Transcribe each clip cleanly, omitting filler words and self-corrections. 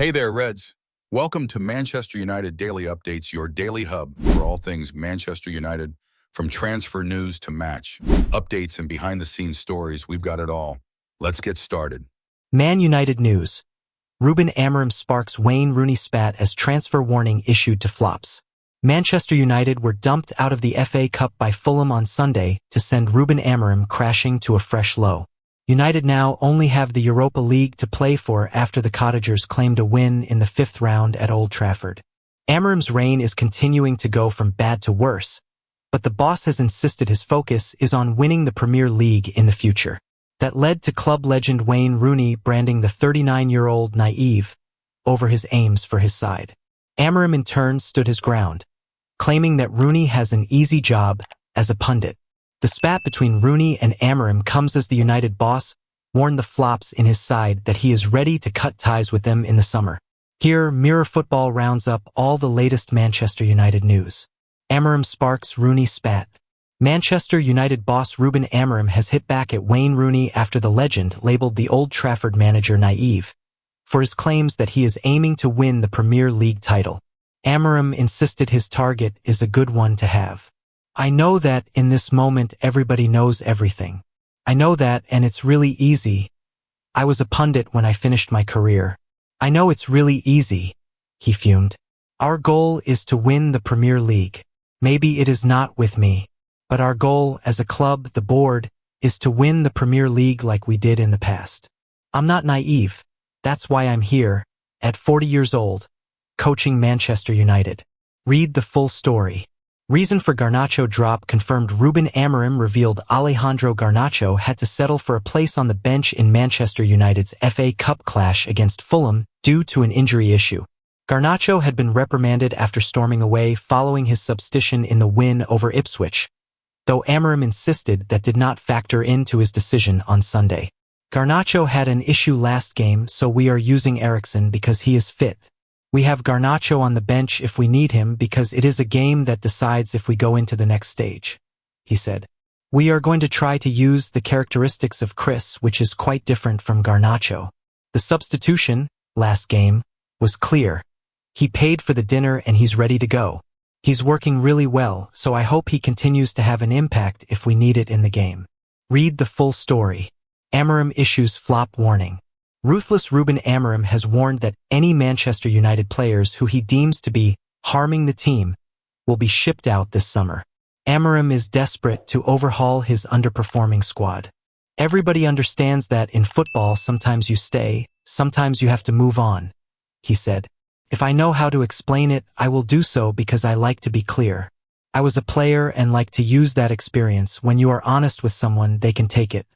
Hey there, Reds. Welcome to Manchester United Daily Updates, your daily hub for all things Manchester United. From transfer news to match, updates and behind-the-scenes stories, we've got it all. Let's get started. Man United news. Ruben Amorim sparks Wayne Rooney spat as transfer warning issued to flops. Manchester United were dumped out of the FA Cup by Fulham on Sunday to send Ruben Amorim crashing to a fresh low. United now only have the Europa League to play for after the Cottagers claimed a win in the fifth round at Old Trafford. Amorim's reign is continuing to go from bad to worse, but the boss has insisted his focus is on winning the Premier League in the future. That led to club legend Wayne Rooney branding the 39-year-old naive over his aims for his side. Amorim in turn stood his ground, claiming that Rooney has an easy job as a pundit. The spat between Rooney and Amorim comes as the United boss warned the flops in his side that he is ready to cut ties with them in the summer. Here, Mirror Football rounds up all the latest Manchester United news. Amorim sparks Rooney spat. Manchester United boss Ruben Amorim has hit back at Wayne Rooney after the legend labeled the Old Trafford manager naive for his claims that he is aiming to win the Premier League title. Amorim insisted his target is a good one to have. I know that in this moment everybody knows everything. I know that, and it's really easy. I was a pundit when I finished my career. I know it's really easy, he fumed. Our goal is to win the Premier League. Maybe it is not with me, but our goal as a club, the board, is to win the Premier League like we did in the past. I'm not naive. That's why I'm here, at 40 years old, coaching Manchester United. Read the full story. Reason for Garnacho drop confirmed. Ruben Amorim revealed Alejandro Garnacho had to settle for a place on the bench in Manchester United's FA Cup clash against Fulham due to an injury issue. Garnacho had been reprimanded after storming away following his substitution in the win over Ipswich, though Amorim insisted that did not factor into his decision on Sunday. Garnacho had an issue last game, so we are using Eriksen because he is fit. We have Garnacho on the bench if we need him because it is a game that decides if we go into the next stage, he said. We are going to try to use the characteristics of Chris, which is quite different from Garnacho. The substitution, last game, was clear. He paid for the dinner and he's ready to go. He's working really well, so I hope he continues to have an impact if we need it in the game. Read the full story. Amorim issues flop warning. Ruthless Ruben Amorim has warned that any Manchester United players who he deems to be harming the team will be shipped out this summer. Amorim is desperate to overhaul his underperforming squad. Everybody understands that in football sometimes you stay, sometimes you have to move on, he said. If I know how to explain it, I will do so because I like to be clear. I was a player and like to use that experience. When you are honest with someone, they can take it.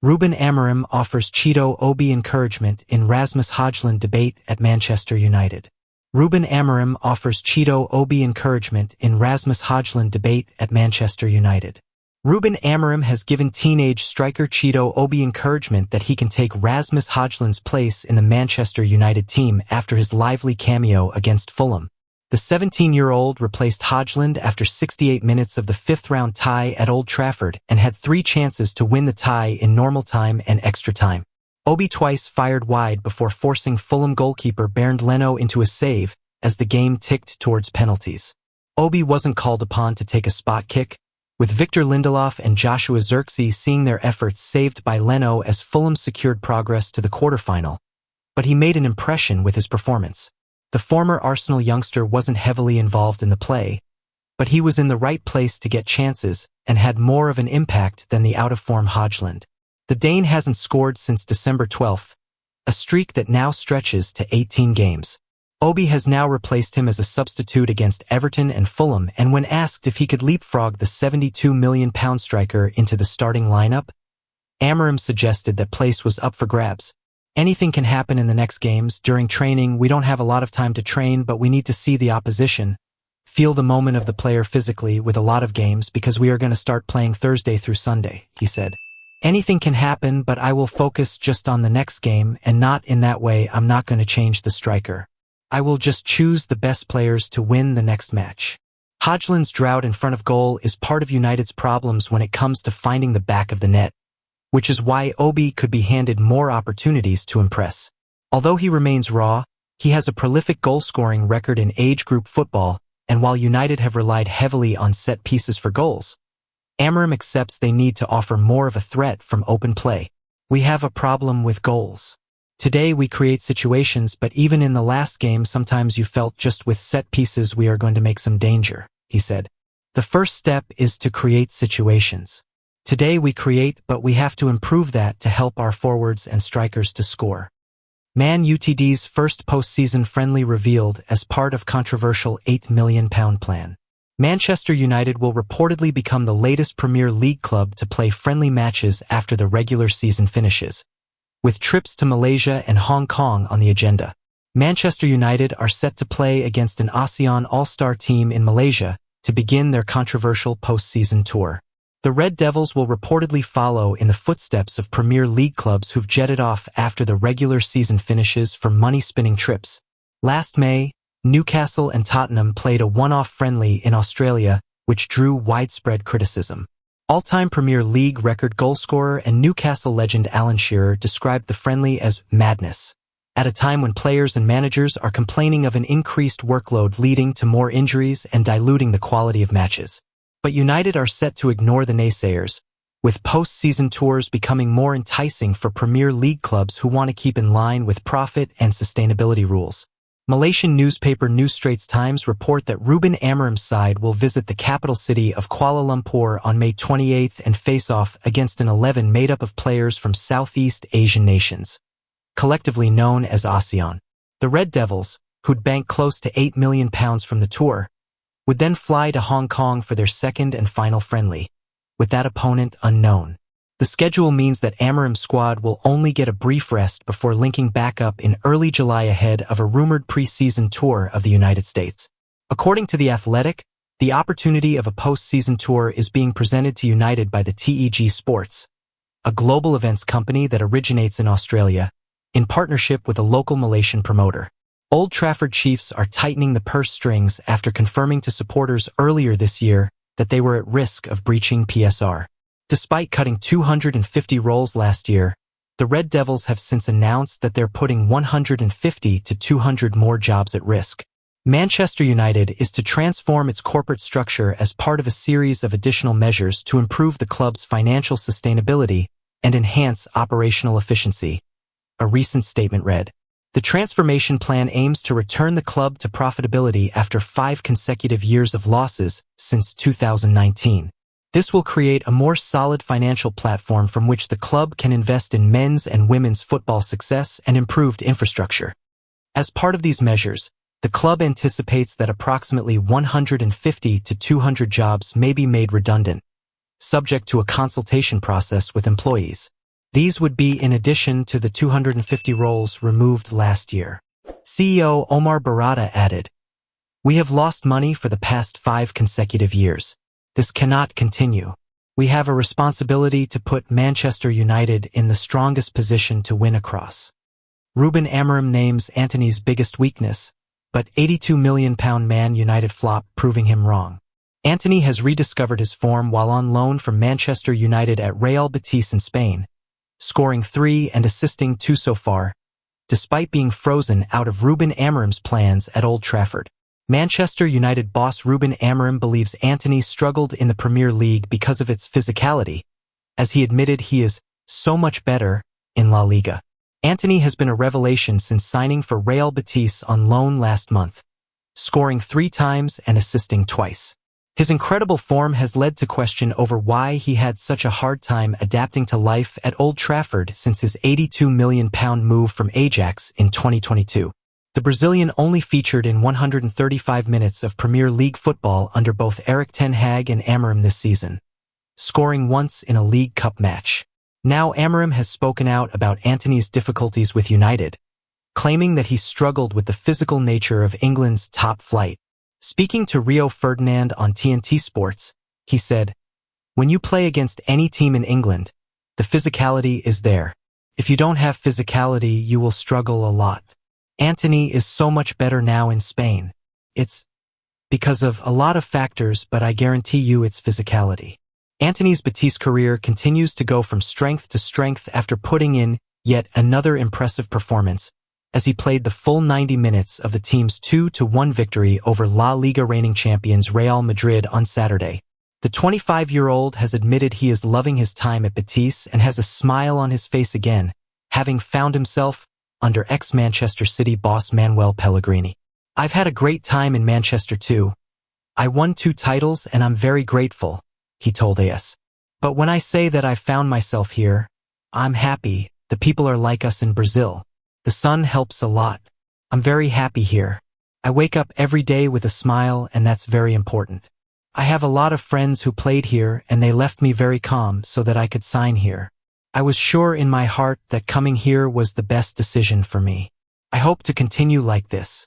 Ruben Amorim offers Chido Obi encouragement in Rasmus Højlund debate at Manchester United. Ruben Amorim offers Chido Obi encouragement in Rasmus Højlund debate at Manchester United. Ruben Amorim has given teenage striker Chido Obi encouragement that he can take Rasmus Højlund's place in the Manchester United team after his lively cameo against Fulham. The 17-year-old replaced Hojlund after 68 minutes of the fifth-round tie at Old Trafford and had 3 chances to win the tie in normal time and extra time. Obi twice fired wide before forcing Fulham goalkeeper Bernd Leno into a save as the game ticked towards penalties. Obi wasn't called upon to take a spot kick, with Victor Lindelof and Joshua Zirkzee seeing their efforts saved by Leno as Fulham secured progress to the quarterfinal, but he made an impression with his performance. The former Arsenal youngster wasn't heavily involved in the play, but he was in the right place to get chances and had more of an impact than the out-of-form Hojlund. The Dane hasn't scored since December 12th, a streak that now stretches to 18 games. Obi has now replaced him as a substitute against Everton and Fulham, and when asked if he could leapfrog the £72 million striker into the starting lineup, Amorim suggested that place was up for grabs. Anything can happen in the next games. During training, we don't have a lot of time to train, but we need to see the opposition, feel the moment of the player physically with a lot of games because we are going to start playing Thursday through Sunday, he said. Anything can happen, but I will focus just on the next game, and not in that way. I'm not going to change the striker. I will just choose the best players to win the next match. Hojlund's drought in front of goal is part of United's problems when it comes to finding the back of the net, which is why Obi could be handed more opportunities to impress. Although he remains raw, He has a prolific goal-scoring record in age group football, and while United have relied heavily on set pieces for goals, Amorim accepts they need to offer more of a threat from open play. We have a problem with goals. Today we create situations, but even in the last game sometimes you felt just with set pieces we are going to make some danger, he said. The first step is to create situations. Today we create, but we have to improve that to help our forwards and strikers to score. Man UTD's first post-season friendly revealed as part of controversial £8 million plan. Manchester United will reportedly become the latest Premier League club to play friendly matches after the regular season finishes, with trips to Malaysia and Hong Kong on the agenda. Manchester United are set to play against an ASEAN All-Star team in Malaysia to begin their controversial post-season tour. The Red Devils will reportedly follow in the footsteps of Premier League clubs who've jetted off after the regular season finishes for money-spinning trips. Last May, Newcastle and Tottenham played a one-off friendly in Australia, which drew widespread criticism. All-time Premier League record goalscorer and Newcastle legend Alan Shearer described the friendly as madness, at a time when players and managers are complaining of an increased workload leading to more injuries and diluting the quality of matches. But United are set to ignore the naysayers, with post-season tours becoming more enticing for Premier League clubs who want to keep in line with profit and sustainability rules. Malaysian newspaper New Straits Times report that Ruben Amorim's side will visit the capital city of Kuala Lumpur on May 28 and face off against an 11 made up of players from Southeast Asian nations, collectively known as ASEAN. The Red Devils, who'd banked close to £8 million from the tour, would then fly to Hong Kong for their second and final friendly, with that opponent unknown. The schedule means that Amorim's squad will only get a brief rest before linking back up in early July ahead of a rumored pre-season tour of the United States. According to The Athletic, the opportunity of a post-season tour is being presented to United by the TEG Sports, a global events company that originates in Australia, in partnership with a local Malaysian promoter. Old Trafford Chiefs are tightening the purse strings after confirming to supporters earlier this year that they were at risk of breaching PSR. Despite cutting 250 roles last year, the Red Devils have since announced that they're putting 150 to 200 more jobs at risk. Manchester United is to transform its corporate structure as part of a series of additional measures to improve the club's financial sustainability and enhance operational efficiency, a recent statement read. The transformation plan aims to return the club to profitability after 5 consecutive years of losses since 2019. This will create a more solid financial platform from which the club can invest in men's and women's football success and improved infrastructure. As part of these measures, the club anticipates that approximately 150 to 200 jobs may be made redundant, subject to a consultation process with employees. These would be in addition to the 250 roles removed last year. CEO Omar Barada added, "We have lost money for the past 5 consecutive years. This cannot continue. We have a responsibility to put Manchester United in the strongest position to win across." Ruben Amorim names Antony's biggest weakness, but £82 million Man United flop proving him wrong. Antony has rediscovered his form while on loan from Manchester United at Real Betis in Spain, scoring 3 and assisting 2 so far, despite being frozen out of Ruben Amorim's plans at Old Trafford. Manchester United boss Ruben Amorim believes Antony struggled in the Premier League because of its physicality, as he admitted he is so much better in La Liga. Antony has been a revelation since signing for Real Betis on loan last month, scoring 3 times and assisting twice. His incredible form has led to question over why he had such a hard time adapting to life at Old Trafford since his £82 million move from Ajax in 2022. The Brazilian only featured in 135 minutes of Premier League football under both Erik ten Hag and Amorim this season, scoring once in a League Cup match. Now Amorim has spoken out about Antony's difficulties with United, claiming that he struggled with the physical nature of England's top flight. Speaking to Rio Ferdinand on TNT Sports, he said, "When you play against any team in England, the physicality is there. If you don't have physicality, you will struggle a lot. Antony is so much better now in Spain. It's because of a lot of factors, but I guarantee you it's physicality." Antony's Betis career continues to go from strength to strength after putting in yet another impressive performance, as he played the full 90 minutes of the team's 2-1 victory over La Liga reigning champions Real Madrid on Saturday. The 25-year-old has admitted he is loving his time at Betis and has a smile on his face again, having found himself under ex-Manchester City boss Manuel Pellegrini. "I've had a great time in Manchester too. I won 2 titles and I'm very grateful," he told AS. "But when I say that I've found myself here, I'm happy. The people are like us in Brazil. The sun helps a lot. I'm very happy here. I wake up every day with a smile and that's very important. I have a lot of friends who played here and they left me very calm so that I could sign here. I was sure in my heart that coming here was the best decision for me. I hope to continue like this."